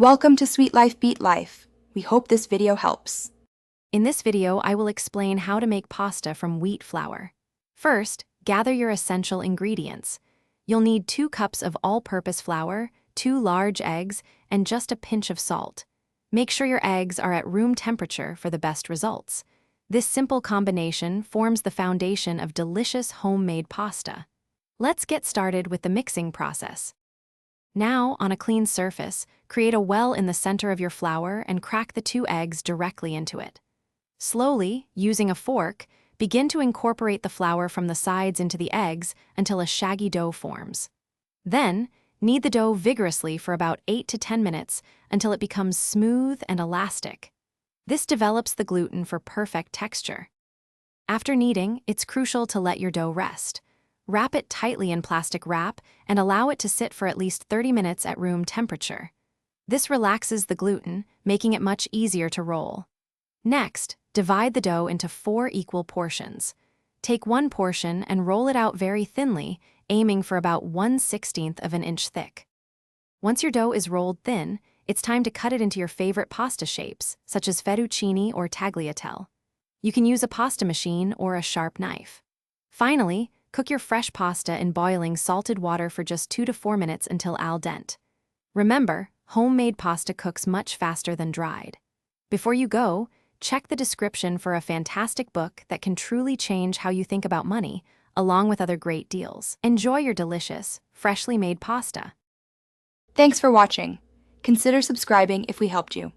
Welcome to Sweet Life Beat Life. We hope this video helps. In this video, I will explain how to make pasta from wheat flour. First, gather your essential ingredients. You'll need 2 cups of all-purpose flour, 2 large eggs, and just a pinch of salt. Make sure your eggs are at room temperature for the best results. This simple combination forms the foundation of delicious homemade pasta. Let's get started with the mixing process. Now, on a clean surface, create a well in the center of your flour and crack the 2 eggs directly into it. Slowly, using a fork, begin to incorporate the flour from the sides into the eggs until a shaggy dough forms. Then, knead the dough vigorously for about 8 to 10 minutes until it becomes smooth and elastic. This develops the gluten for perfect texture. After kneading, it's crucial to let your dough rest. Wrap it tightly in plastic wrap and allow it to sit for at least 30 minutes at room temperature. This relaxes the gluten, making it much easier to roll. Next, divide the dough into 4 equal portions. Take 1 portion and roll it out very thinly, aiming for about 1/16 of an inch thick. Once your dough is rolled thin, it's time to cut it into your favorite pasta shapes, such as fettuccine or tagliatelle. You can use a pasta machine or a sharp knife. Finally, cook your fresh pasta in boiling salted water for just 2 to 4 minutes until al dente. Remember, homemade pasta cooks much faster than dried. Before you go, check the description for a fantastic book that can truly change how you think about money, along with other great deals. Enjoy your delicious, freshly made pasta. Thanks for watching. Consider subscribing if we helped you.